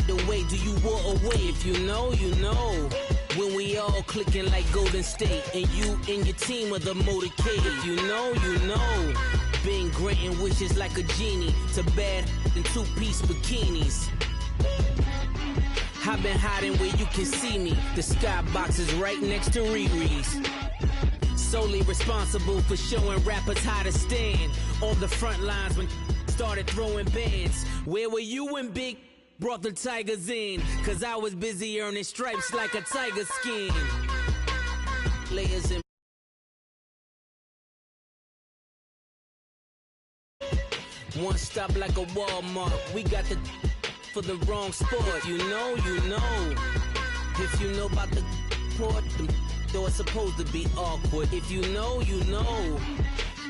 Either way, do you war away? If you know, you know. When we all clicking like Golden State, and you and your team are the motorcade. If you know, you know. Been granting wishes like a genie to bad in two-piece bikinis. I've been hiding where you can see me. The skybox is right next to Riri's. Solely responsible for showing rappers how to stand on the front lines when started throwing bands. Where were you when Big brought the Tigers in? Cause I was busy earning stripes like a tiger skin. Layers in one stop like a Walmart. We got the for the wrong sport. You know, you know. If you know about the port, though it's supposed to be awkward. If you know, you know.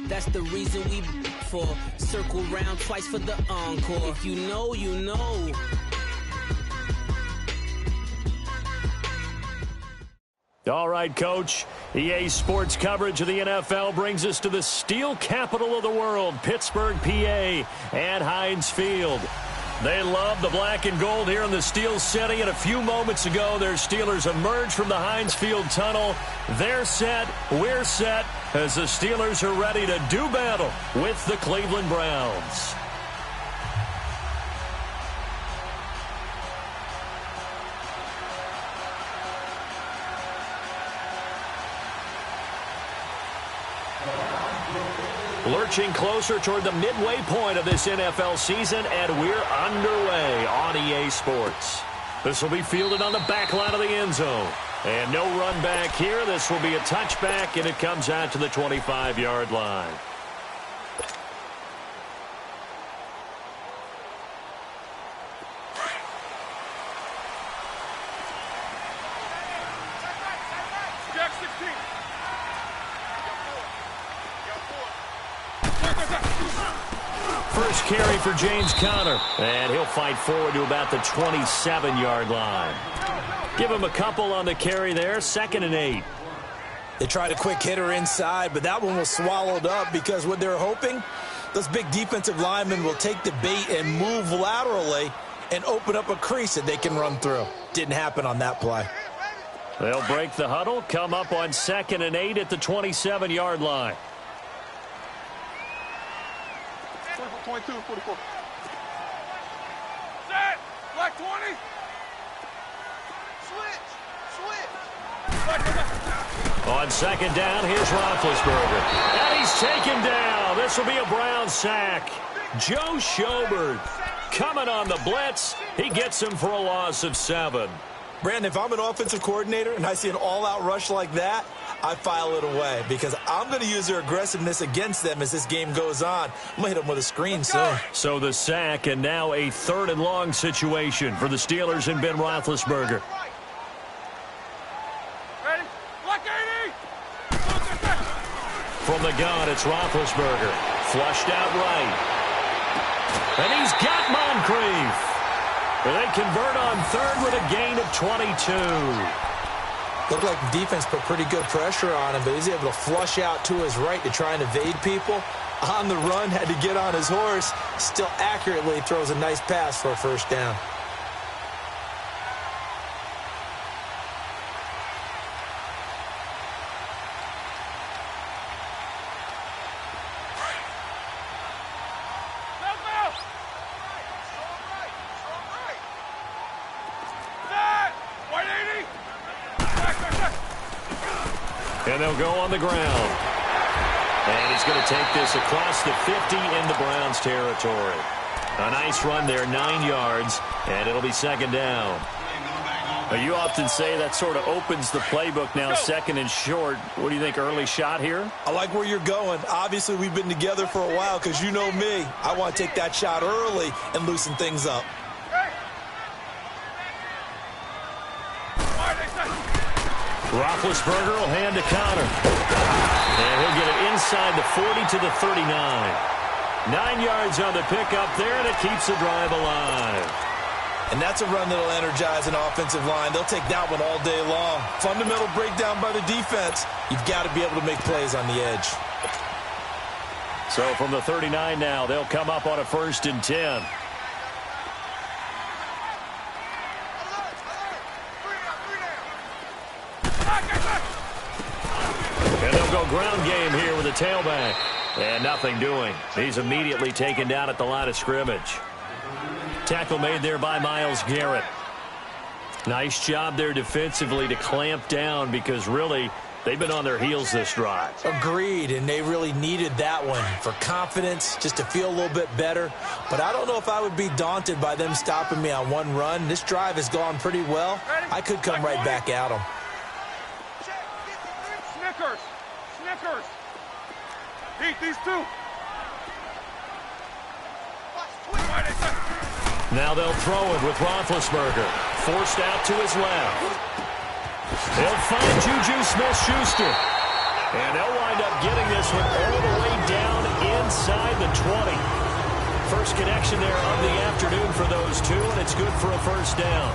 That's the reason we for circle round twice for the encore. If you know, you know. All right, Coach. EA Sports coverage of the NFL brings us to the steel capital of the world, Pittsburgh, PA, and Heinz Field. They love the black and gold here in the Steel City, and a few moments ago, their Steelers emerged from the Heinz Field tunnel. They're set, we're set, as the Steelers are ready to do battle with the Cleveland Browns. Lurching closer toward the midway point of this NFL season, and we're underway on EA Sports. This will be fielded on the back line of the end zone. And no run back here. This will be a touchback, and it comes out to the 25-yard line. First carry for James Conner, and he'll fight forward to about the 27-yard line. Give him a couple on the carry there, 2nd and 8. They tried a quick hitter inside, but that one was swallowed up because what they're hoping, those big defensive linemen will take the bait and move laterally and open up a crease that they can run through. Didn't happen on that play. They'll break the huddle, come up on 2nd and 8 at the 27-yard line. 22, 44. Set! Black 20! Switch! On 2nd down, here's Roethlisberger. And he's taken down. This will be a Brown sack. Joe Schobert coming on the blitz. He gets him for a loss of 7. Brandon, if I'm an offensive coordinator and I see an all-out rush like that, I file it away because I'm going to use their aggressiveness against them as this game goes on. I'm going to hit them with a screen soon. So the sack, and now a 3rd and long situation for the Steelers and Ben Roethlisberger. Ready? Black 80! From the gun, it's Roethlisberger. Flushed out right. And he's got Moncrief. They convert on 3rd with a gain of 22. Looked like the defense put pretty good pressure on him, but he's able to flush out to his right to try and evade people. On the run, had to get on his horse. Still accurately throws a nice pass for a 1st down. And they'll go on the ground. And he's going to take this across the 50 into Browns territory. A nice run there, 9 yards, and it'll be 2nd down. You often say that sort of opens the playbook now, 2nd and short. What do you think, early shot here? I like where you're going. Obviously, we've been together for a while because you know me. I want to take that shot early and loosen things up. Roethlisberger will hand to Conner. And he'll get it inside the 40 to the 39. 9 yards on the pickup there, and it keeps the drive alive. And that's a run that'll energize an offensive line. They'll take that one all day long. Fundamental breakdown by the defense. You've got to be able to make plays on the edge. So from the 39 now, they'll come up on a 1st and 10. go ground game here with a tailback. And nothing doing. He's immediately taken down at the line of scrimmage. Tackle made there by Myles Garrett. Nice job there defensively to clamp down because really they've been on their heels this drive. Agreed, and they really needed that one for confidence, just to feel a little bit better. But I don't know if I would be daunted by them stopping me on one run. This drive has gone pretty well. I could come right back at them. Snickers. Snickers. Eat these two. Now they'll throw it with Roethlisberger. Forced out to his left. They'll find Juju Smith-Schuster. And they'll wind up getting this one all the way down inside the 20. First connection there of the afternoon for those two, and it's good for a first down.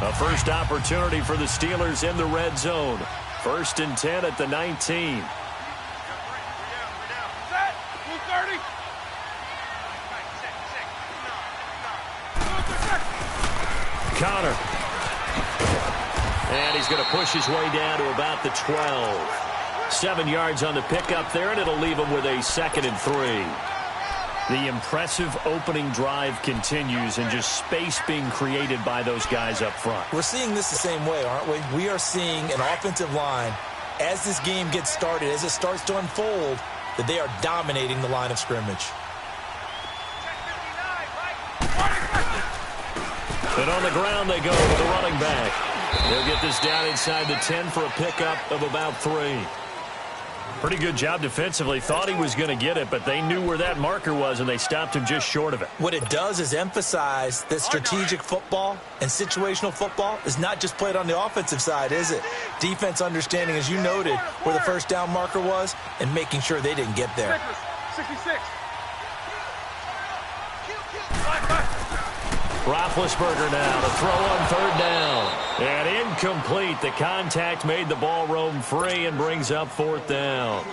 A first opportunity for the Steelers in the red zone. 1st and 10 at the 19. Set. 230. Connor. And he's going to push his way down to about the 12. 7 yards on the pickup there, and it'll leave him with a 2nd and 3. The impressive opening drive continues and just space being created by those guys up front. We're seeing this the same way, aren't we? We are seeing an offensive line, as this game gets started, as it starts to unfold, that they are dominating the line of scrimmage. And on the ground they go with the running back. They'll get this down inside the 10 for a pickup of about 3. Pretty good job defensively. Thought he was going to get it, but they knew where that marker was, and they stopped him just short of it. What it does is emphasize that strategic football and situational football is not just played on the offensive side, is it? Defense understanding, as you noted, where the first down marker was and making sure they didn't get there. 66. Roethlisberger now to throw on 3rd down. And incomplete. The contact made the ball roam free and brings up 4th down.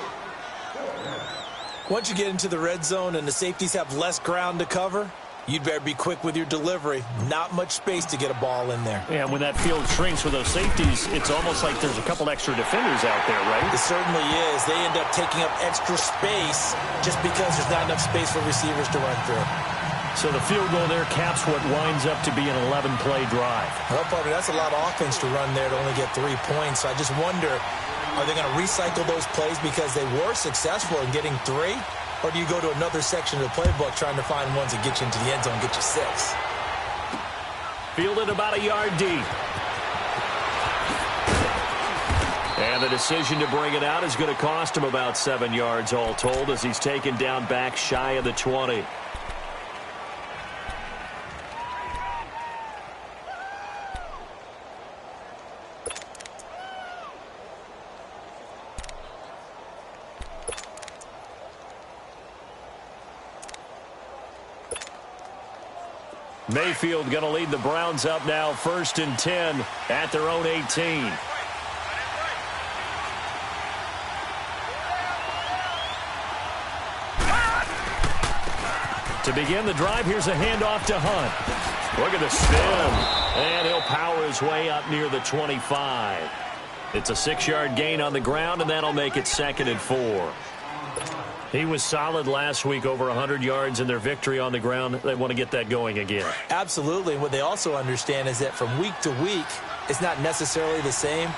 Once you get into the red zone and the safeties have less ground to cover, you'd better be quick with your delivery. Not much space to get a ball in there. And when that field shrinks with those safeties, it's almost like there's a couple extra defenders out there, right? It certainly is. They end up taking up extra space just because there's not enough space for receivers to run through. So the field goal there caps what winds up to be an 11-play drive. Well, partner, that's a lot of offense to run there to only get 3 points. So I just wonder, are they going to recycle those plays because they were successful in getting 3? Or do you go to another section of the playbook trying to find ones that get you into the end zone and get you 6? Fielded about a yard deep. And the decision to bring it out is going to cost him about 7 yards all told as he's taken down back shy of the 20. Mayfield going to lead the Browns up now, 1st and 10 at their own 18. To begin the drive, here's a handoff to Hunt. Look at the spin. And he'll power his way up near the 25. It's a 6-yard gain on the ground, and that'll make it 2nd and 4. He was solid last week, over 100 yards in their victory on the ground. They want to get that going again. Absolutely. And what they also understand is that from week to week, it's not necessarily the same,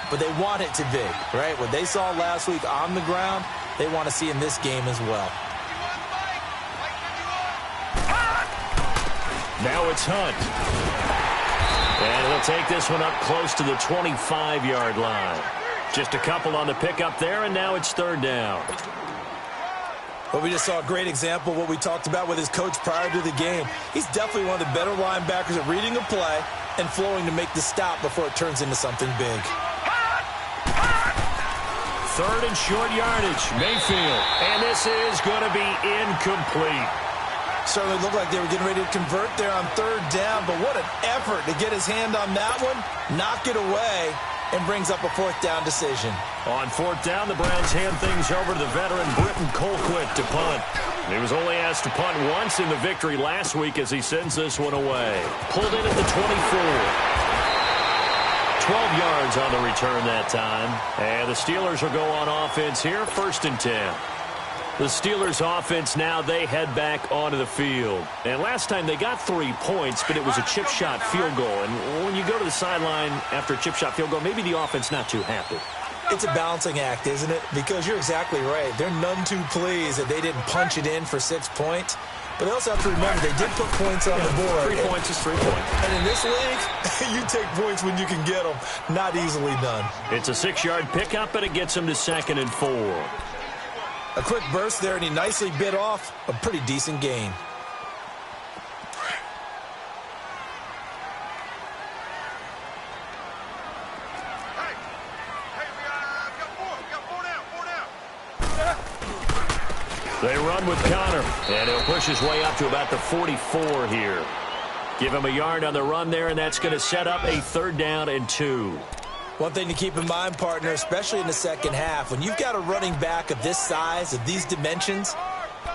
but they want it to be, right? What they saw last week on the ground, they want to see in this game as well. Now it's Hunt. And he'll take this one up close to the 25-yard line. Just a couple on the pickup there, and now it's 3rd down. But we just saw a great example of what we talked about with his coach prior to the game. He's definitely one of the better linebackers at reading a play and flowing to make the stop before it turns into something big. 3rd and short yardage, Mayfield. And this is going to be incomplete. Certainly looked like they were getting ready to convert there on 3rd down, but what an effort to get his hand on that one, knock it away, and brings up a fourth down decision. On fourth down, the Browns hand things over to the veteran Britton Colquitt to punt. He was only asked to punt once in the victory last week as he sends this one away. Pulled in at the 24. 12 yards on the return that time. And the Steelers will go on offense here, 1st and 10. The Steelers offense now, they head back onto the field. And last time they got 3 points, but it was a chip shot field goal. And when you go to the sideline after a chip shot field goal, maybe the offense not too happy. It's a balancing act, isn't it? Because you're exactly right. They're none too pleased that they didn't punch it in for 6 points. But they also have to remember they did put points on the board. 3 points is 3 points. And in this league, you take points when you can get them. Not easily done. It's a 6-yard pickup, and it gets them to 2nd and 4. A quick burst there, and he nicely bit off a pretty decent gain. They run with Connor, and he'll push his way up to about the 44 here. Give him a yard on the run there, and that's going to set up a 3rd down and 2. One thing to keep in mind, partner, especially in the second half, when you've got a running back of this size, of these dimensions,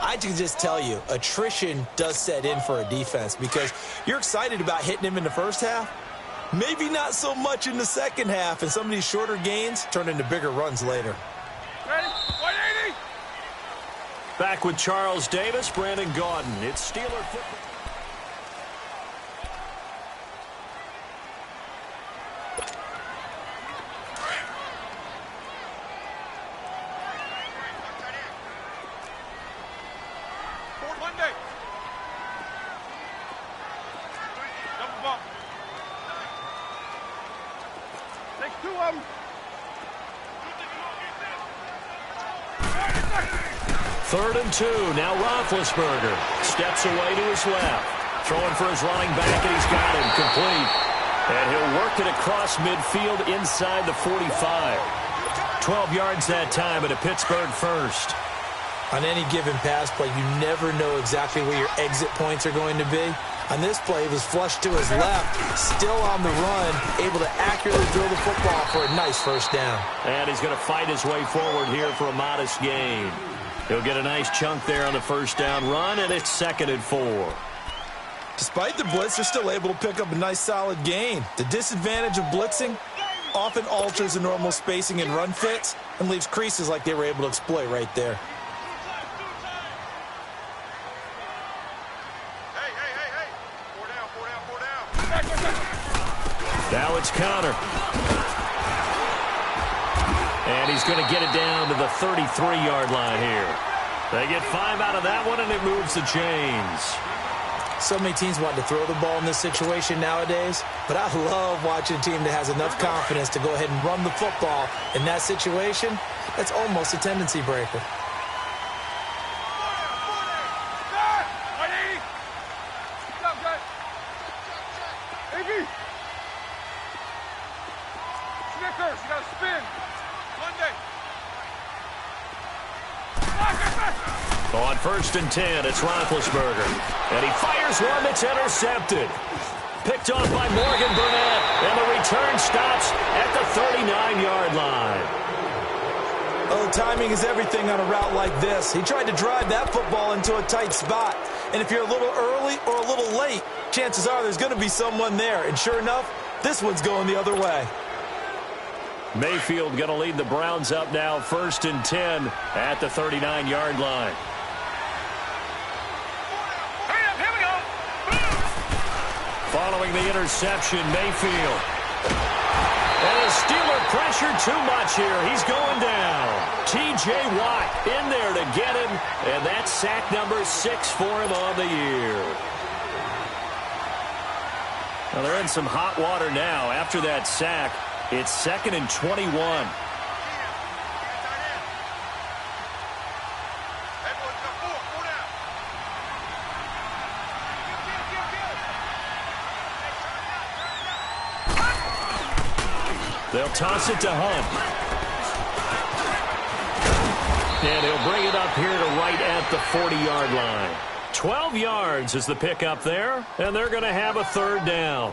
I can just tell you, attrition does set in for a defense because you're excited about hitting him in the first half. Maybe not so much in the second half, and some of these shorter gains turn into bigger runs later. Ready? 180! Back with Charles Davis, Brandon Gaudin. It's Steeler football. Monday. Double bump. Take 2 of them. 3rd and 2. Now Roethlisberger steps away to his left. Throwing for his running back, and he's got him complete. And he'll work it across midfield inside the 45. 12 yards that time, and a Pittsburgh first. On any given pass play, you never know exactly where your exit points are going to be. On this play, it was flushed to his left, still on the run, able to accurately throw the football for a nice 1st down. And he's going to fight his way forward here for a modest gain. He'll get a nice chunk there on the 1st down run, and it's 2nd and 4. Despite the blitz, they're still able to pick up a nice solid gain. The disadvantage of blitzing often alters the normal spacing and run fits and leaves creases like they were able to exploit right there. Now it's Connor. And he's going to get it down to the 33-yard line here. They get 5 out of that one, and it moves the chains. So many teams want to throw the ball in this situation nowadays, but I love watching a team that has enough confidence to go ahead and run the football. In that situation, that's almost a tendency breaker. Snickers, you gotta spin. Monday. On 1st and 10, it's Roethlisberger. And he fires one that's intercepted. Picked off by Morgan Burnett. And the return stops at the 39-yard line. Oh, timing is everything on a route like this. He tried to drive that football into a tight spot. And if you're a little early or a little late, chances are there's going to be someone there. And sure enough, this one's going the other way. Mayfield going to lead the Browns up now, 1st and 10 at the 39-yard line. Here we go. Following the interception, Mayfield. And the Steeler pressure too much here. He's going down. T.J. Watt in there to get him. And that's sack number 6 for him on the year. Well, they're in some hot water now after that sack. It's 2nd and 21. They'll toss it to Hunt. And he'll bring it up here to right at the 40-yard line. 12 yards is the pickup there, and they're going to have a 3rd down.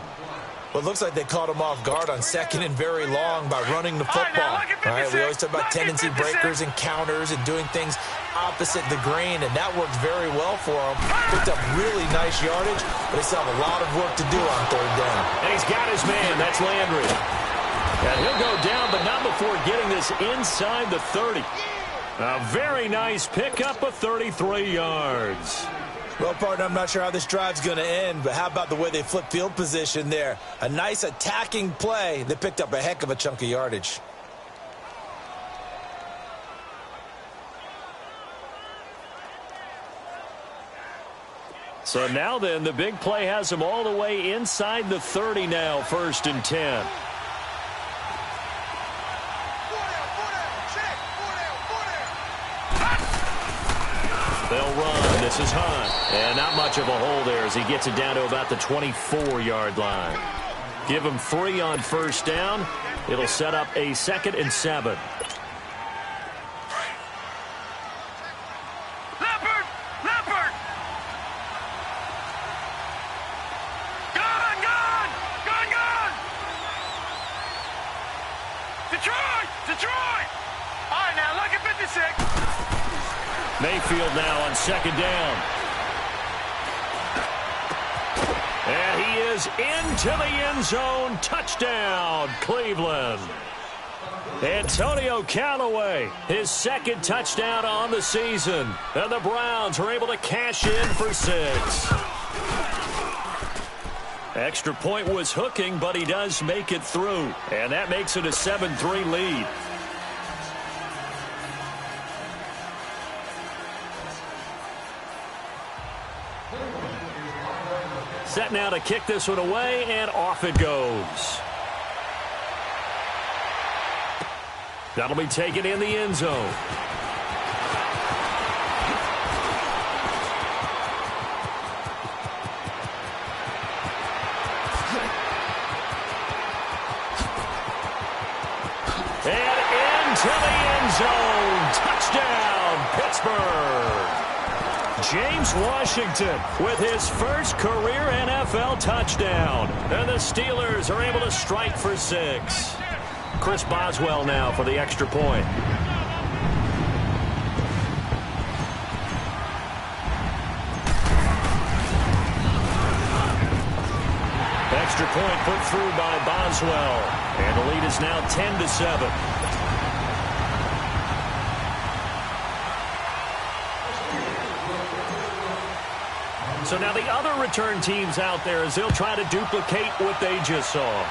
Well, it looks like they caught him off guard on second and very long by running the football. All right, we always talk about tendency breakers and counters and doing things opposite the grain, and that worked very well for him. Picked up really nice yardage, but they still have a lot of work to do on third down. And he's got his man. That's Landry. And he'll go down, but not before getting this inside the 30. A very nice pickup of 33 yards. Well, partner, I'm not sure how this drive's going to end, but how about the way they flip field position there? A nice attacking play. They picked up a heck of a chunk of yardage. So now then, the big play has them all the way inside the 30 now, 1st and 10. They'll run. This is Hunt. And not much of a hole there as he gets it down to about the 24-yard line. Give him 3 on 1st down. It'll set up a 2nd and 7. Leopard! Gun! Detroit! All right, now look at 56. Mayfield now on 2nd down. And he is into the end zone. Touchdown, Cleveland. Antonio Callaway, his 2nd touchdown on the season. And the Browns are able to cash in for 6. Extra point was hooking, but he does make it through. And that makes it a 7-3 lead. Set now to kick this one away, and off it goes. That'll be taken in the end zone. And into the end zone. Touchdown, Pittsburgh. James Washington with his first career NFL touchdown. And the Steelers are able to strike for 6. Chris Boswell now for the extra point. Extra point put through by Boswell. And the lead is now 10-7. So now the other return teams out there as they'll try to duplicate what they just saw.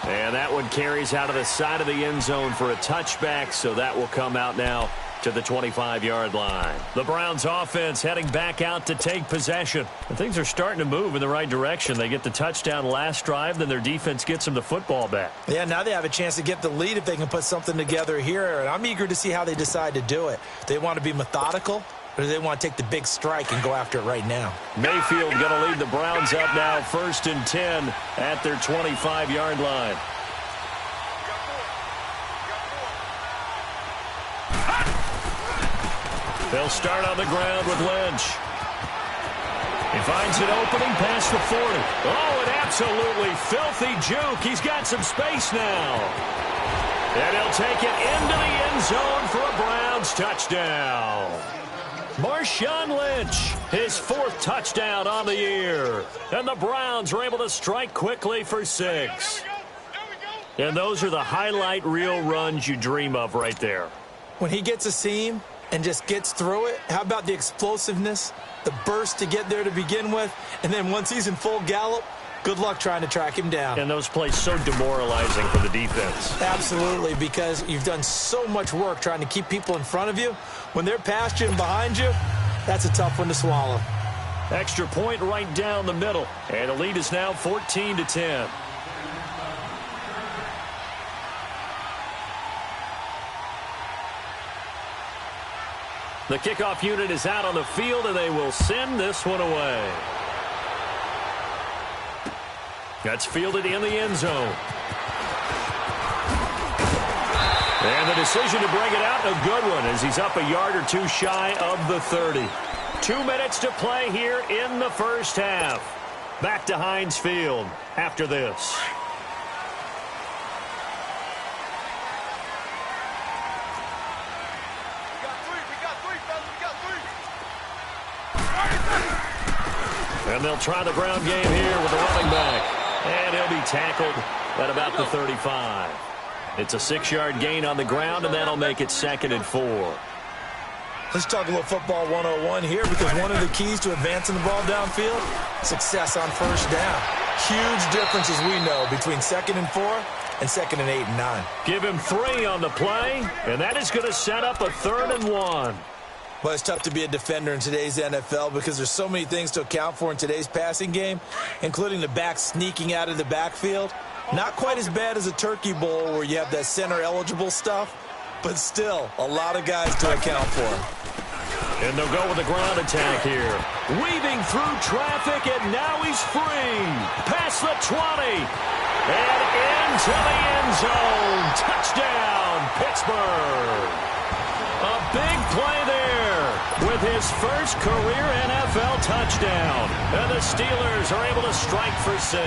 And that one carries out of the side of the end zone for a touchback, so that will come out now to the 25-yard line. The Browns offense heading back out to take possession. And things are starting to move in the right direction. They get the touchdown last drive, then their defense gets them the football back. Yeah, now they have a chance to get the lead if they can put something together here. And I'm eager to see how they decide to do it. They want to be methodical, or do they want to take the big strike and go after it right now? Mayfield going to lead the Browns up now, 1st and 10 at their 25-yard line. They'll start on the ground with Lynch. He finds an opening past the 40. Oh, an absolutely filthy juke. He's got some space now. And he'll take it into the end zone for a Browns touchdown. Marshawn Lynch, his 4th touchdown on the year. And the Browns are able to strike quickly for 6. And those are the highlight reel runs you dream of right there. When he gets a seam and just gets through it, how about the explosiveness, the burst to get there to begin with, and then once he's in full gallop, good luck trying to track him down. And those plays so demoralizing for the defense. Absolutely, because you've done so much work trying to keep people in front of you. When they're past you and behind you, that's a tough one to swallow. Extra point right down the middle. And the lead is now 14-10. The kickoff unit is out on the field, and they will send this one away. That's fielded in the end zone. And the decision to bring it out, a good one, as he's up a yard or two shy of the 30. 2 minutes to play here in the first half. Back to Heinz Field after this. And they'll try the ground game here with the running back. And he'll be tackled at about the 35. It's a 6-yard gain on the ground, and that'll make it 2nd and 4. Let's talk a little football 101 here, because one of the keys to advancing the ball downfield, success on first down. Huge difference, as we know, between 2nd and 4 and 2nd and 8 and 9. Give him 3 on the play, and that is going to set up a 3rd and 1. Well, it's tough to be a defender in today's NFL because there's so many things to account for in today's passing game, including the back sneaking out of the backfield. Not quite as bad as a turkey bowl where you have that center-eligible stuff, but still a lot of guys to account for. And they'll go with the ground attack here. Weaving through traffic, and now he's free. Past the 20. And into the end zone. Touchdown, Pittsburgh. A big play there with his first career NFL touchdown. And the Steelers are able to strike for 6.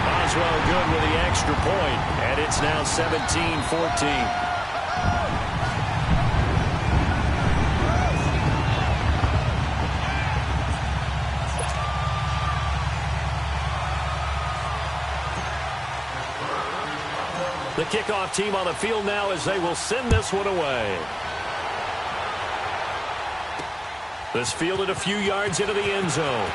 Oswell good with the extra point, and it's now 17-14. The kickoff team on the field now as they will send this one away. This fielded a few yards into the end zone.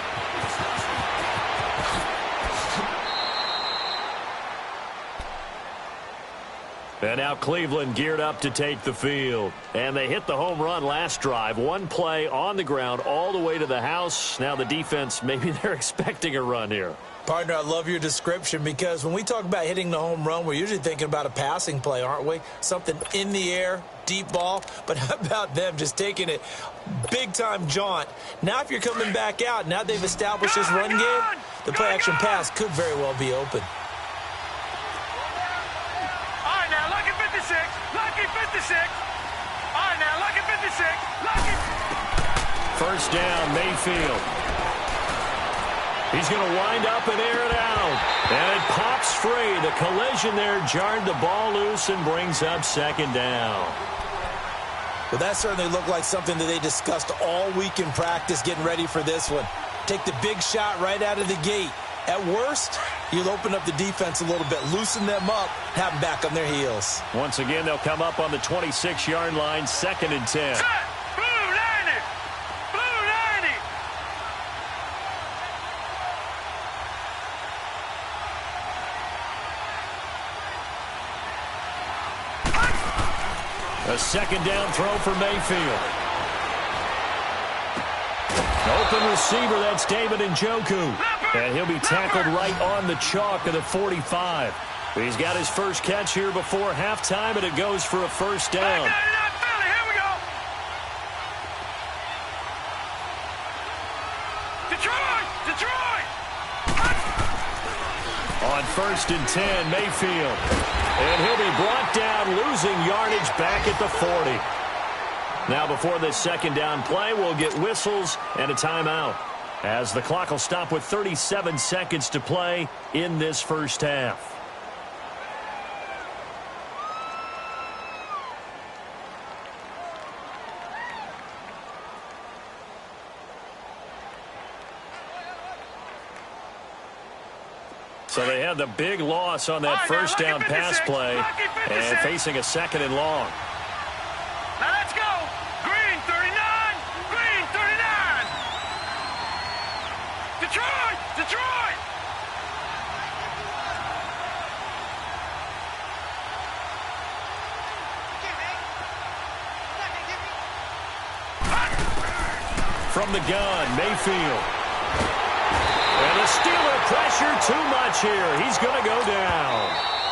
And now Cleveland geared up to take the field. And they hit the home run last drive. One play on the ground all the way to the house. Now the defense, maybe they're expecting a run here. Partner, I love your description, because when we talk about hitting the home run, we're usually thinking about a passing play, aren't we? Something in the air, deep ball. But how about them just taking it big-time jaunt? Now if you're coming back out, now they've established this run game, the play-action pass could very well be open. All right, now, lucky 56. Lucky 56. All right, now, lucky 56. Lucky. First down, Mayfield. He's going to wind up and air it out. And it pops free. The collision there jarred the ball loose and brings up 2nd down. Well, that certainly looked like something that they discussed all week in practice getting ready for this one. Take the big shot right out of the gate. At worst, you'll open up the defense a little bit, loosen them up, have them back on their heels. Once again, they'll come up on the 26-yard line, 2nd and 10. Set. Blue 90. Blue 90. A 2nd down throw for Mayfield. Open receiver, that's David Njoku. And he'll be tackled right on the chalk of the 45. He's got his first catch here before halftime, and it goes for a first down. Here we go. Detroit. On 1st and 10, Mayfield. And he'll be brought down, losing yardage back at the 40. Now before this 2nd down play, we'll get whistles and a timeout, as the clock will stop with 37 seconds to play in this first half. So they had the big loss on that first down pass play, and facing a 2nd and long. Now let's go. Green 39. Green 39. Detroit. From the gun, Mayfield. And the Steeler pressure too much here. He's going to go down.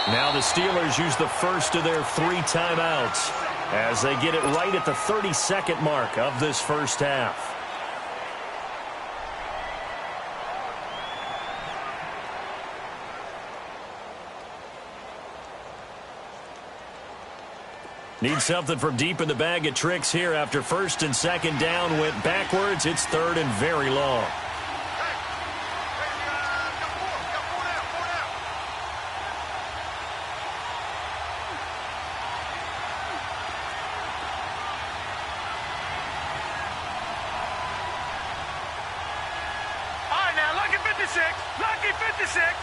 Now the Steelers use the first of their 3 timeouts as they get it right at the 30-second mark of this first half. Need something from deep in the bag of tricks here after first and second down went backwards. It's third and very long. All right, now, lucky 56. Lucky 56.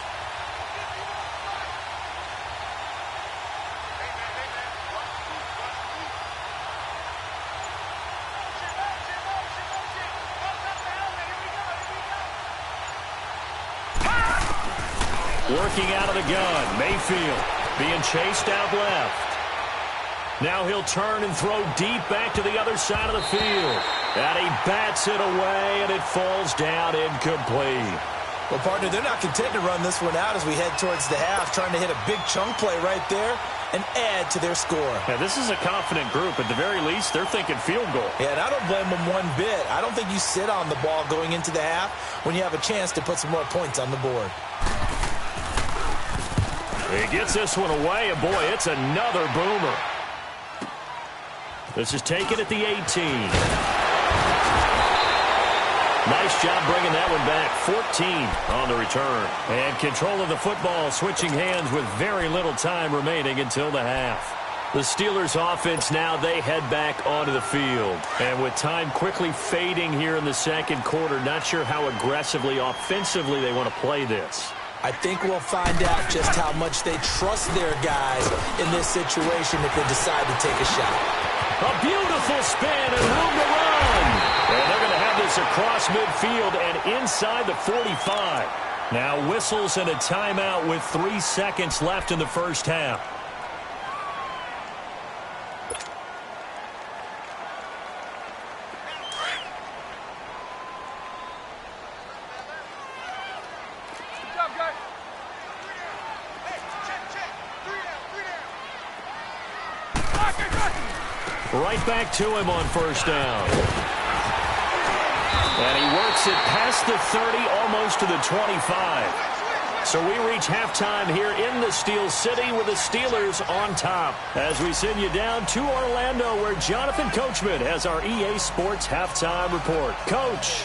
Working out of the gun, Mayfield being chased out left. Now he'll turn and throw deep back to the other side of the field. And he bats it away, and it falls down incomplete. Well, partner, they're not content to run this one out as we head towards the half, trying to hit a big chunk play right there and add to their score. Yeah, this is a confident group. At the very least, they're thinking field goal. Yeah, and I don't blame them one bit. I don't think you sit on the ball going into the half when you have a chance to put some more points on the board. He gets this one away, and boy, it's another boomer. This is taken at the 18. Nice job bringing that one back. 14 on the return. And control of the football, switching hands with very little time remaining until the half. The Steelers offense now, they head back onto the field. And with time quickly fading here in the second quarter, not sure how aggressively, offensively they want to play this. I think we'll find out just how much they trust their guys in this situation if they decide to take a shot. A beautiful spin and room to run. And they're going to have this across midfield and inside the 45. Now whistles and a timeout with 3 seconds left in the first half. Right back to him on first down. And he works it past the 30, almost to the 25. So we reach halftime here in the Steel City with the Steelers on top. As we send you down to Orlando, where Jonathan Coachman has our EA Sports halftime report. Coach.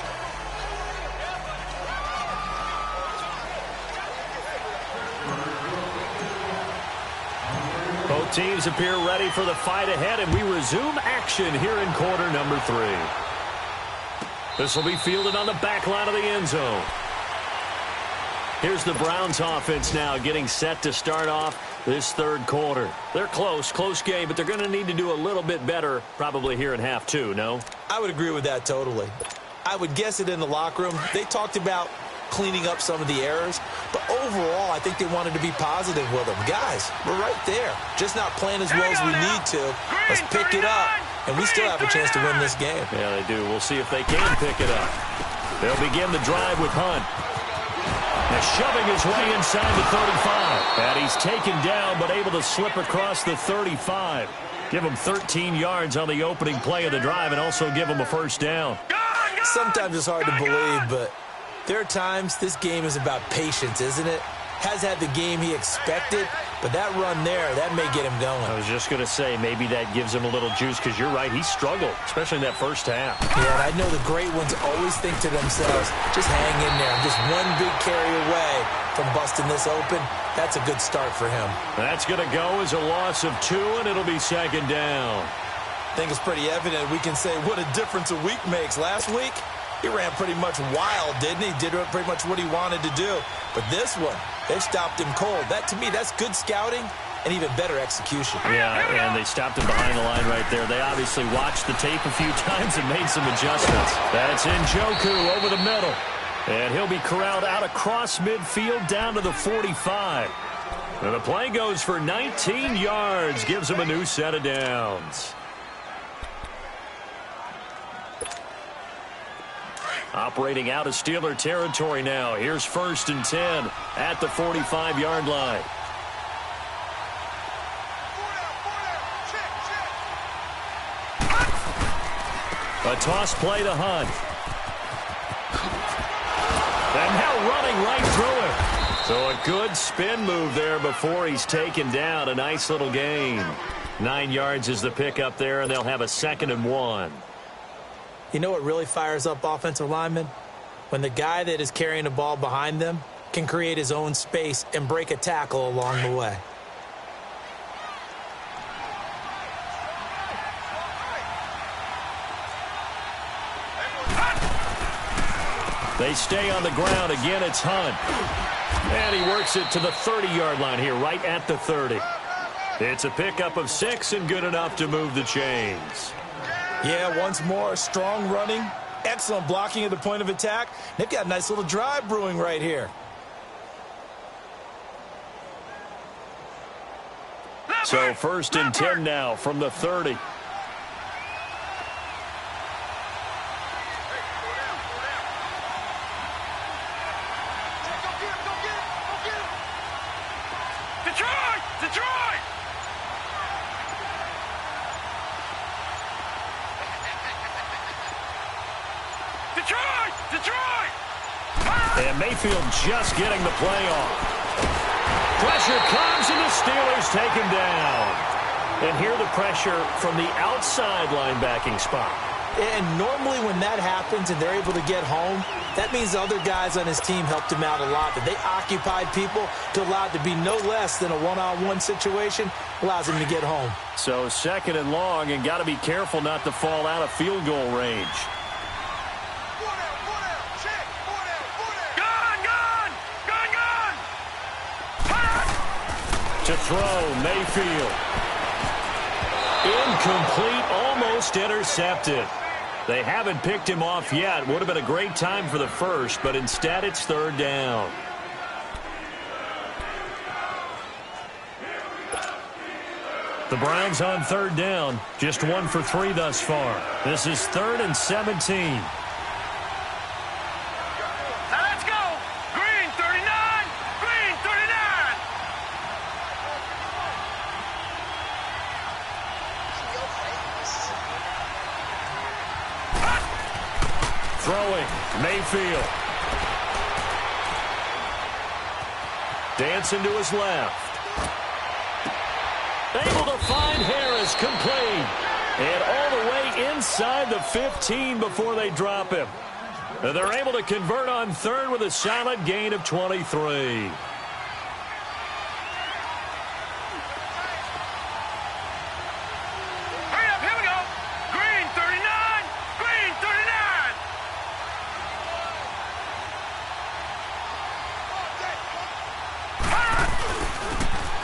Both teams appear ready for the fight ahead, and we resume action here in quarter number 3. This will be fielded on the back line of the end zone. Here's the Browns offense now getting set to start off this third quarter. They're close game, but they're going to need to do a little bit better probably here in half 2, no? I would agree with that totally. I would guess it in the locker room. They talked about cleaning up some of the errors, but overall I think they wanted to be positive with them. Guys, we're right there, just not playing as well as we need to. Let's pick it up, and we still have a chance to win this game. Yeah, they do. We'll see if they can pick it up. They'll begin the drive with Hunt. Now shoving his way inside the 35, and he's taken down but able to slip across the 35. Give him 13 yards on the opening play of the drive and also give him a first down. Sometimes it's hard to believe, but there are times this game is about patience, isn't it? Has had the game he expected, but that run there, that may get him going. I was just going to say, maybe that gives him a little juice, because you're right, he struggled, especially in that first half. Yeah, and I know the great ones always think to themselves, just hang in there. I'm just one big carry away from busting this open. That's a good start for him. That's going to go as a loss of 2, and it'll be second down. I think it's pretty evident we can say what a difference a week makes. Last week, he ran pretty much wild, didn't he? Did pretty much what he wanted to do. But this one, they've stopped him cold. That, to me, that's good scouting and even better execution. Yeah, and they stopped him behind the line right there. They obviously watched the tape a few times and made some adjustments. That's Njoku over the middle. And he'll be corralled out across midfield down to the 45. And the play goes for 19 yards. Gives him a new set of downs. Operating out of Steeler territory now. Here's 1st and 10 at the 45-yard line. A toss play to Hunt. And now running right through it. So a good spin move there before he's taken down. A nice little gain. 9 yards is the pickup there, and they'll have a 2nd and 1. You know what really fires up offensive linemen? When the guy that is carrying the ball behind them can create his own space and break a tackle along the way. They stay on the ground. Again, it's Hunt. And he works it to the 30-yard line here, right at the 30. It's a pickup of 6 and good enough to move the chains. Yeah, once more, strong running, excellent blocking at the point of attack. They've got a nice little drive brewing right here. So 1st and 10 now from the 30. And Mayfield just getting the play off. Pressure comes, and the Steelers take him down. And here the pressure from the outside linebacking spot. And normally when that happens and they're able to get home, that means the other guys on his team helped him out a lot. That they occupied people to allow it to be no less than a one-on-one situation, allows him to get home. So 2nd and long, and got to be careful not to fall out of field goal range. To throw, Mayfield. Incomplete, almost intercepted. They haven't picked him off yet. Would have been a great time for the first, but instead it's 3rd down. The Browns on 3rd down. Just 1 for 3 thus far. This is 3rd and 17. Throwing, Mayfield. Dancing to his left. Able to find Harris, complete. And all the way inside the 15 before they drop him. And they're able to convert on 3rd with a solid gain of 23.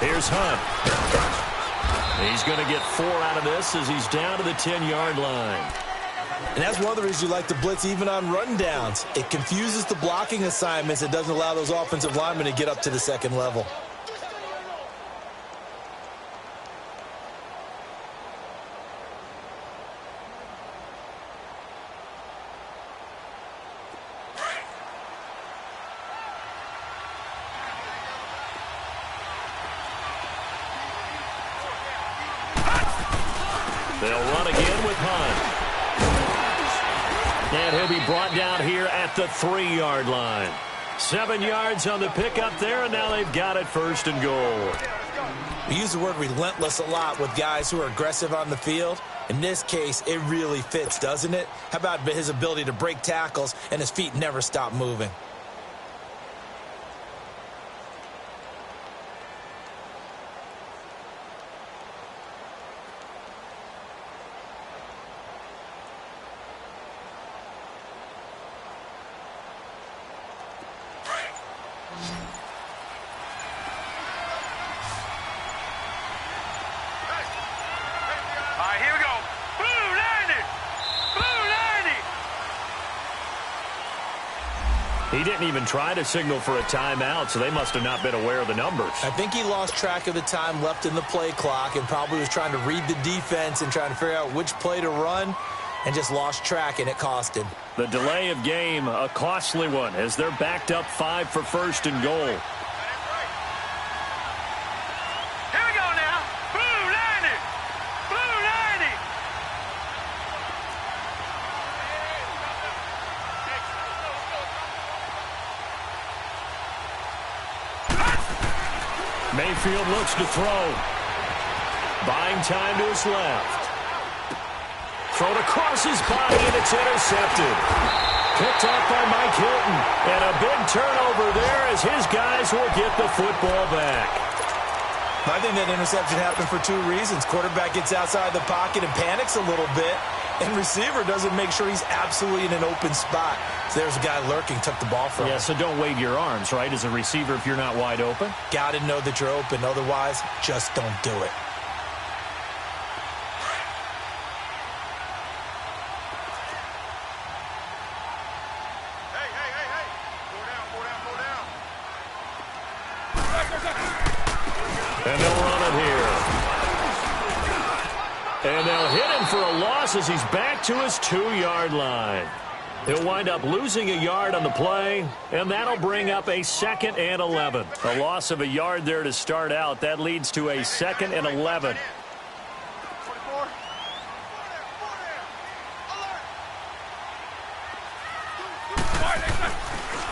Here's Hunt. He's going to get 4 out of this as he's down to the 10-yard line. And that's one of the reasons you like to blitz even on rundowns. It confuses the blocking assignments. It doesn't allow those offensive linemen to get up to the 2nd level. They'll run again with Hunt. And he'll be brought down here at the 3-yard line. 7 yards on the pickup there, and now they've got it 1st and goal. We use the word relentless a lot with guys who are aggressive on the field. In this case, it really fits, doesn't it? How about his ability to break tackles and his feet never stop moving? He didn't even try to signal for a timeout, so they must have not been aware of the numbers. I think he lost track of the time left in the play clock and probably was trying to read the defense and trying to figure out which play to run and just lost track, and it cost him. The delay of game, a costly one, as they're backed up 5 for 1st and goal. Here we go now. Blue 90. Blue 90. Mayfield looks to throw. Buying time to his left. Thrown across his body, and it's intercepted. Picked up by Mike Hilton. And a big turnover there as his guys will get the football back. I think that interception happened for two reasons. Quarterback gets outside the pocket and panics a little bit, and receiver doesn't make sure he's absolutely in an open spot. So there's a guy lurking, took the ball from him. Yeah, so don't wave your arms, right, as a receiver if you're not wide open. Got to know that you're open. Otherwise, just don't do it. And they'll run it here. And they'll hit him for a loss as he's back to his 2-yard line. He'll wind up losing a yard on the play, and that'll bring up a 2nd and 11. A loss of a yard there to start out. That leads to a 2nd and 11.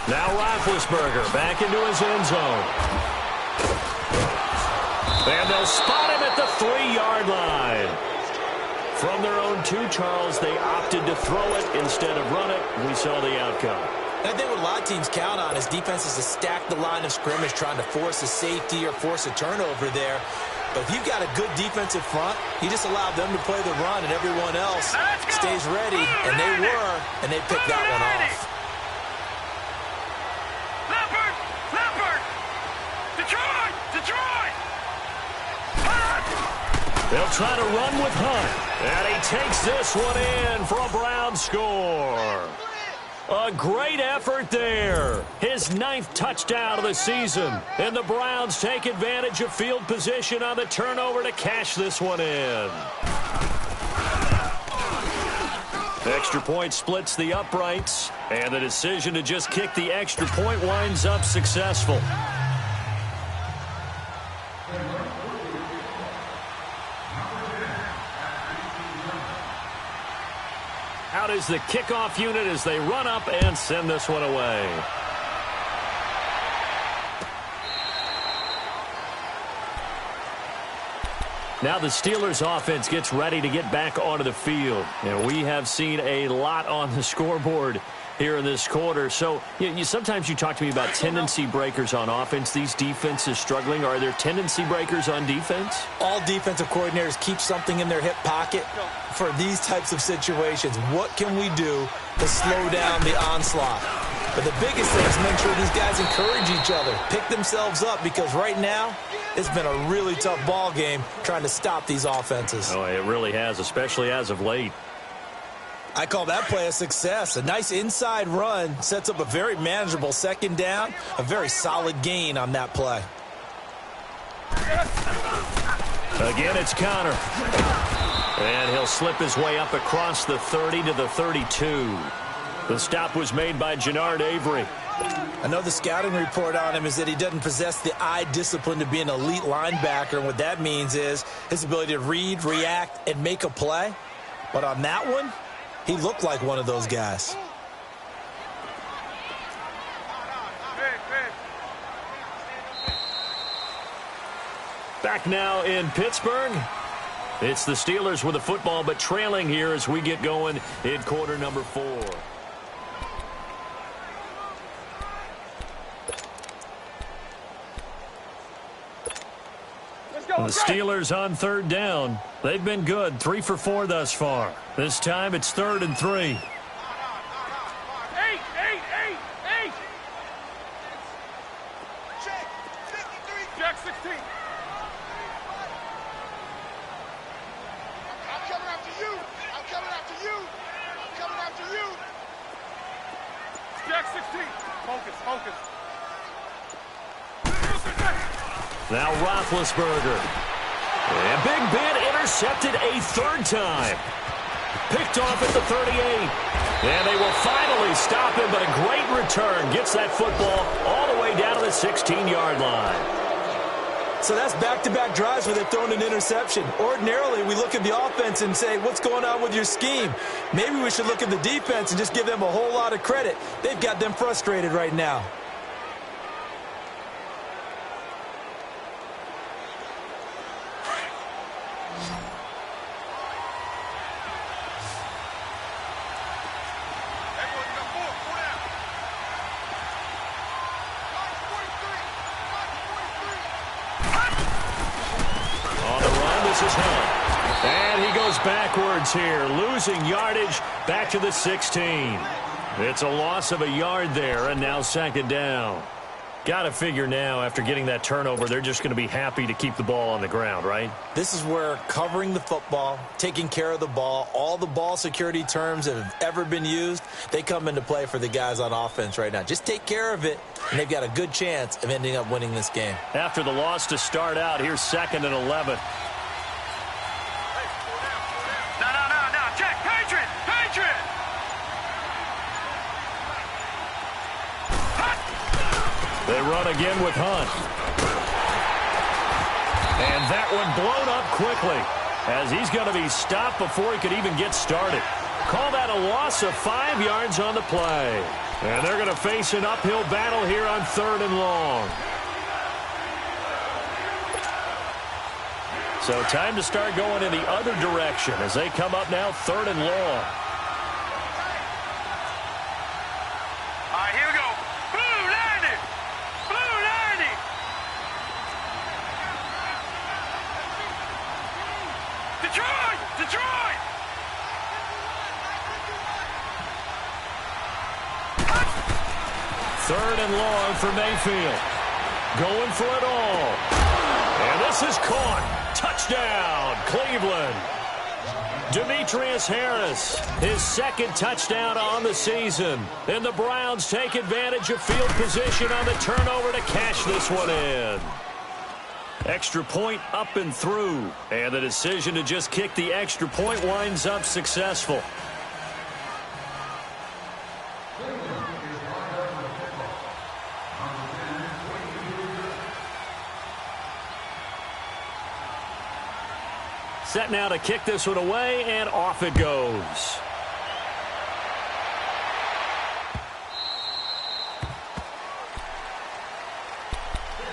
Now Roethlisberger back into his end zone. And they'll spot him at the 3-yard line. From their own 2, Charles, they opted to throw it instead of run it. We saw the outcome. And I think what a lot of teams count on is defenses to stack the line of scrimmage, trying to force a safety or force a turnover there. But if you've got a good defensive front, you just allow them to play the run, and everyone else stays ready. And they were, and they picked that one off. They'll try to run with Hunt. And he takes this one in for a Brown score. A great effort there. His 9th touchdown of the season. And the Browns take advantage of field position on the turnover to cash this one in. Extra point splits the uprights. And the decision to just kick the extra point winds up successful. Out is the kickoff unit as they run up and send this one away. Now the Steelers offense gets ready to get back onto the field. And we have seen a lot on the scoreboard here in this quarter. So sometimes you talk to me about tendency breakers on offense. These defenses struggling. Are there tendency breakers on defense? All defensive coordinators keep something in their hip pocket for these types of situations. What can we do to slow down the onslaught? But the biggest thing is make sure these guys encourage each other, pick themselves up, because right now it's been a really tough ball game trying to stop these offenses. Oh, it really has, especially as of late. I call that play a success. A nice inside run sets up a very manageable 2nd down, a very solid gain on that play. Again, it's Connor. And he'll slip his way up across the 30 to the 32. The stop was made by Jannard Avery. I know the scouting report on him is that he doesn't possess the eye discipline to be an elite linebacker. And what that means is his ability to read, react, and make a play. But on that one, he looked like one of those guys. Back now in Pittsburgh. It's the Steelers with the football, but trailing here as we get going in quarter number 4. The Steelers on 3rd down. They've been good, 3 for 4 thus far. This time it's 3rd and 3. Jack 16. I'm coming after you. I'm coming after you. I'm coming after you. Jack 16. Focus. Now Roethlisberger. And Big Ben intercepted a 3rd time. Picked off at the 38. And they will finally stop him, but a great return. Gets that football all the way down to the 16-yard line. So that's back-to-back drives where they've thrown an interception. Ordinarily, we look at the offense and say, what's going on with your scheme? Maybe we should look at the defense and just give them a whole lot of credit. They've got them frustrated right now. This is Hunt. And he goes backwards here, losing yardage back to the 16. It's a loss of a yard there, and now second down. Got to figure now, after getting that turnover, they're just going to be happy to keep the ball on the ground, right? This is where covering the football, taking care of the ball, all the ball security terms that have ever been used, they come into play for the guys on offense right now. Just take care of it, and they've got a good chance of ending up winning this game. After the loss to start out, here's 2nd and 11. No. Check. Patriot. They run again with Hunt. And that one blown up quickly as he's going to be stopped before he could even get started. Call that a loss of 5 yards on the play. And they're going to face an uphill battle here on 3rd and long. So time to start going in the other direction as they come up now 3rd and long. All right, here we go. Blue 90. Detroit. 3rd and long for Mayfield. Going for it all. And this is caught. Touchdown, Cleveland. Demetrius Harris, his 2nd touchdown on the season. And the Browns take advantage of field position on the turnover to cash this one in. Extra point up and through. And the decision to just kick the extra point winds up successful. Set now to kick this one away, and off it goes.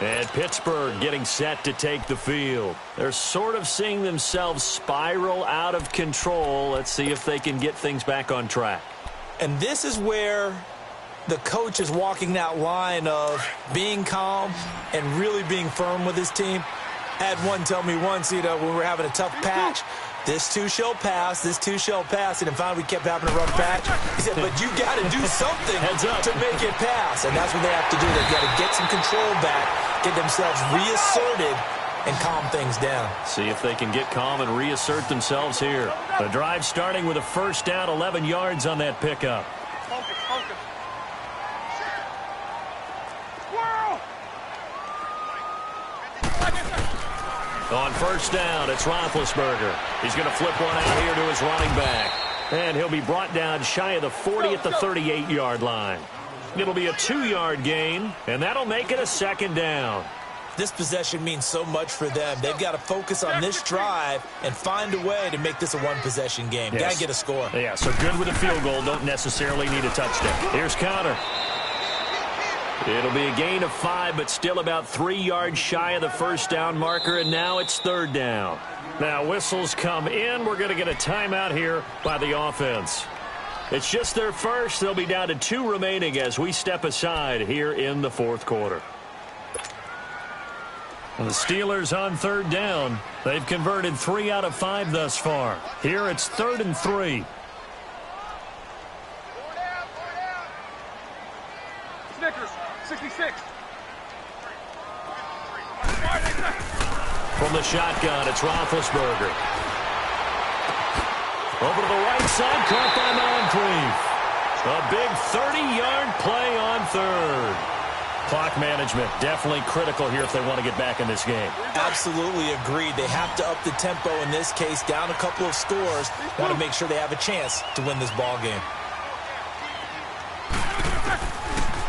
And Pittsburgh getting set to take the field. They're sort of seeing themselves spiral out of control. Let's see if they can get things back on track. And this is where the coach is walking that line of being calm and really being firm with his team. Had one tell me once, when we were having a tough patch, this too shall pass, and then finally we kept having a rough patch. He said, but you got to do something to make it pass, and that's what they have to do. They've got to get some control back, get themselves reasserted, and calm things down. See if they can get calm and reassert themselves here. The drive starting with a 1st down, 11 yards on that pickup. Focus. On 1st down, it's Roethlisberger. He's going to flip one out here to his running back. And he'll be brought down shy of the 40 at the 38-yard line. It'll be a 2-yard gain, and that'll make it a 2nd down. This possession means so much for them. They've got to focus on this drive and find a way to make this a one-possession game. Yes. Got to get a score. Yeah, so good with a field goal. Don't necessarily need a touchdown. Here's counter. It'll be a gain of 5, but still about 3 yards shy of the 1st down marker, and now it's 3rd down. Now whistles come in. We're going to get a timeout here by the offense. It's just their first. They'll be down to 2 remaining as we step aside here in the 4th quarter. And the Steelers on 3rd down. They've converted 3 out of 5 thus far. Here it's 3rd and 3. Snickers, 66. From the shotgun, it's Roethlisberger. Over to the right side, caught by Moncrief. A big 30-yard play on 3rd. Clock management definitely critical here if they want to get back in this game. Absolutely agreed. They have to up the tempo in this case, down a couple of scores. Want to make sure they have a chance to win this ball game.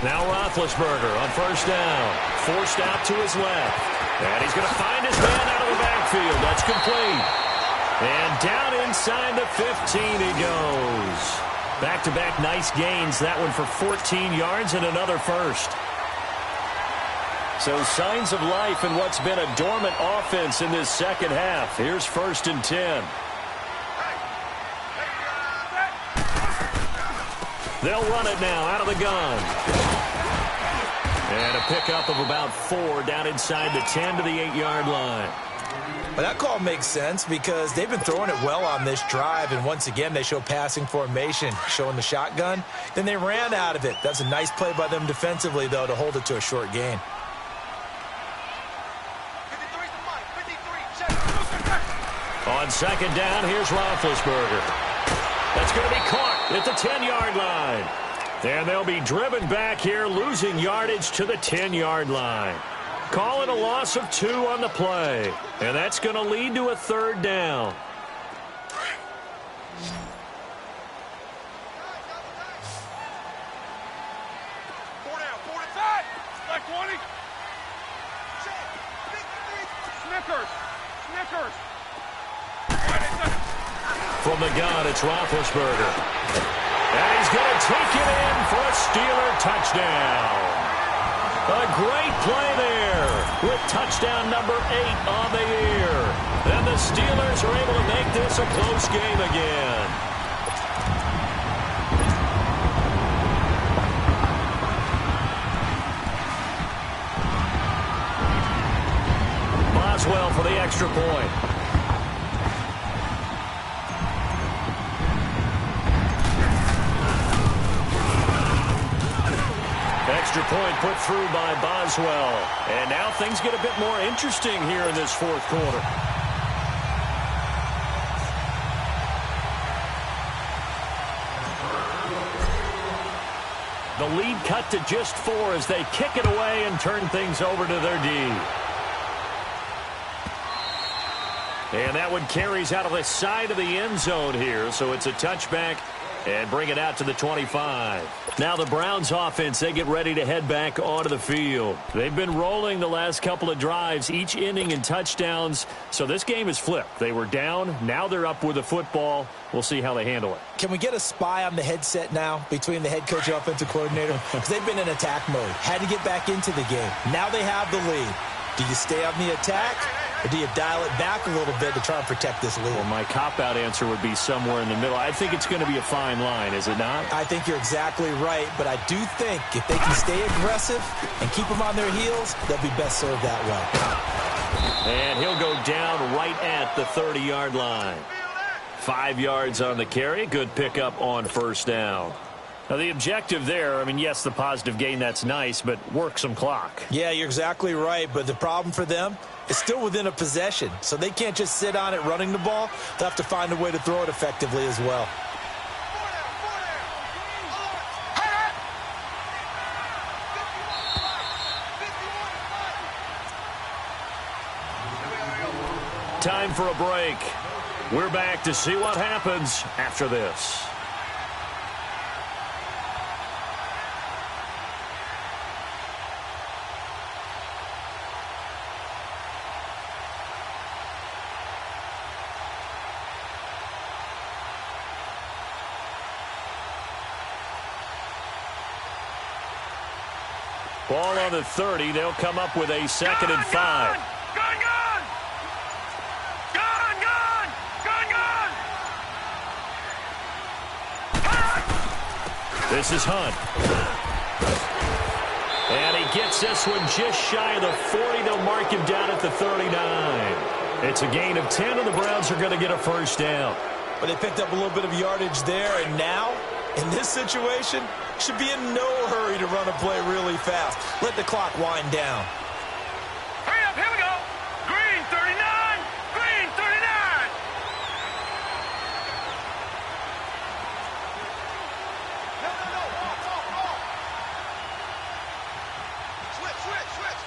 Now Roethlisberger on 1st down. Forced out to his left. And he's going to find his man out of the backfield. That's complete. And down inside the 15 he goes. Back-to-back nice gains. That one for 14 yards and another first. So signs of life in what's been a dormant offense in this second half. Here's 1st and 10. They'll run it now out of the gun. And a pickup of about 4 down inside the 10 to the 8-yard line. But that call makes sense because they've been throwing it well on this drive, and once again they show passing formation, showing the shotgun. Then they ran out of it. That's a nice play by them defensively, though, to hold it to a short gain. On second down, here's Roethlisberger. That's going to be caught at the 10-yard line. And they'll be driven back here, losing yardage to the 10-yard line. Calling a loss of 2 on the play. And that's going to lead to a third down. From the gun, it's Roethlisberger. And he's going to take it in for a Steeler touchdown. A great play there with touchdown number 8 on the year. And the Steelers are able to make this a close game again. Boswell for the extra point. Extra point put through by Boswell. And now things get a bit more interesting here in this fourth quarter. The lead cut to just 4 as they kick it away and turn things over to their D. And that one carries out of the side of the end zone here, so it's a touchback and bring it out to the 25. Now the Browns offense, they get ready to head back onto the field. They've been rolling the last couple of drives, each inning in touchdowns, so this game is flipped. They were down, now they're up with the football. We'll see how they handle it. Can we get a spy on the headset now between the head coach and offensive coordinator? Because they've been in attack mode, had to get back into the game. Now they have the lead. Do you stay on the attack, or do you dial it back a little bit to try and protect this lead? Well, my cop-out answer would be somewhere in the middle. I think it's going to be a fine line, is it not? I think you're exactly right, but I do think if they can stay aggressive and keep them on their heels, they'll be best served that way. And he'll go down right at the 30-yard line. 5 yards on the carry. Good pickup on first down. Now, the objective there, I mean, yes, the positive gain, that's nice, but work some clock. Yeah, you're exactly right, but the problem for them is still within a possession, so they can't just sit on it running the ball. They'll have to find a way to throw it effectively as well. Time for a break. We're back to see what happens after this. Ball on the 30. They'll come up with a second and 5. Gun! This is Hunt. And he gets this one just shy of the 40. They'll mark him down at the 39. It's a gain of 10, and the Browns are going to get a first down. But they picked up a little bit of yardage there, and now, in this situation, should be in no hurry to run a play really fast. Let the clock wind down. Hurry up, here we go. Green 39, green 39. No, walk. Switch. Motion.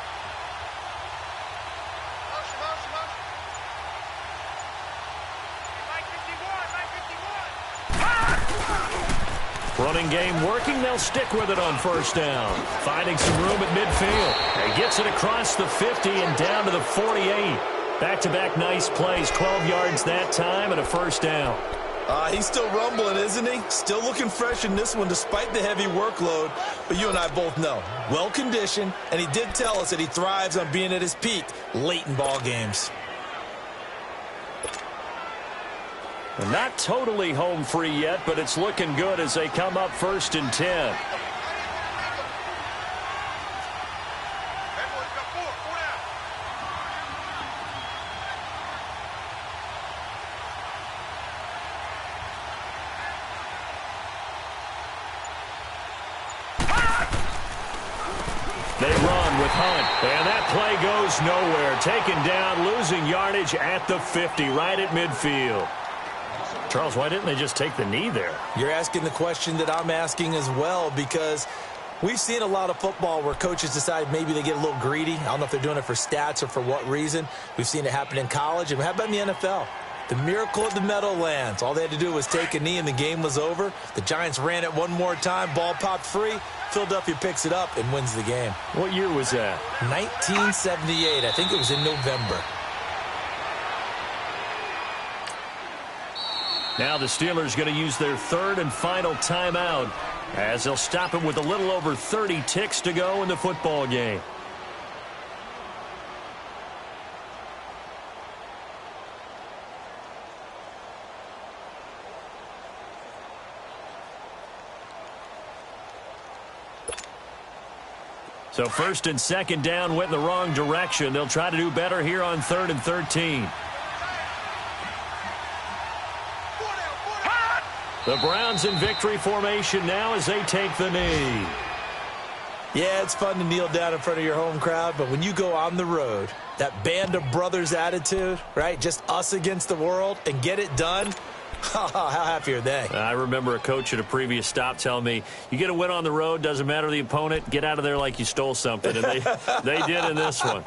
Running game working. They'll stick with it on first down. Finding some room at midfield. He gets it across the 50 and down to the 48. Back-to-back nice plays. 12 yards that time and a first down. He's still rumbling, isn't he? Still looking fresh in this one despite the heavy workload. But you and I both know, well-conditioned, and he did tell us that he thrives on being at his peak late in ball games. Not totally home free yet, but it's looking good as they come up 1st and 10. They run with Hunt, and that play goes nowhere. Taken down, losing yardage at the 50, right at midfield. Charles, why didn't they just take the knee there? You're asking the question that I'm asking as well, because we've seen a lot of football where coaches decide maybe they get a little greedy. I don't know if they're doing it for stats or for what reason. We've seen it happen in college, and how about in the NFL? The miracle of the Meadowlands. All they had to do was take a knee, and the game was over. The Giants ran it one more time. Ball popped free. Philadelphia picks it up and wins the game. What year was that? 1978. I think it was in November. Now the Steelers going to use their third and final timeout as they'll stop it with a little over 30 ticks to go in the football game. So first and second down went in the wrong direction. They'll try to do better here on 3rd and 13. The Browns in victory formation now as they take the knee. Yeah, it's fun to kneel down in front of your home crowd, but when you go on the road, that band of brothers attitude, right? Just us against the world and get it done. How happy are they? I remember a coach at a previous stop telling me, you get a win on the road, doesn't matter the opponent, get out of there like you stole something. And they did in this one.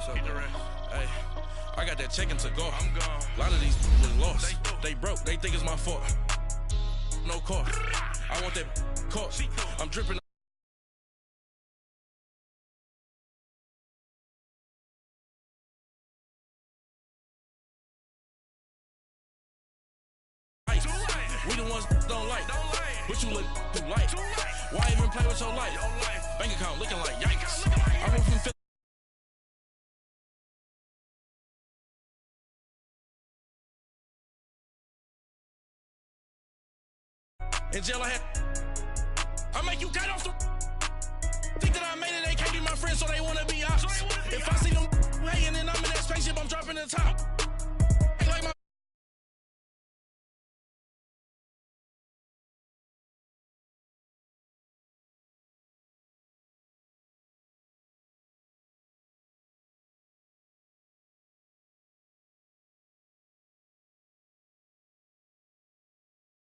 So, hey, I got that chicken to go. I'm gone. A lot of these was lost. They broke. They think it's my fault. No car. I want that car. I'm dripping. We the ones don't like. But you look too light. Why even play with your life? Bank account looking like yikes. I went from in jail I had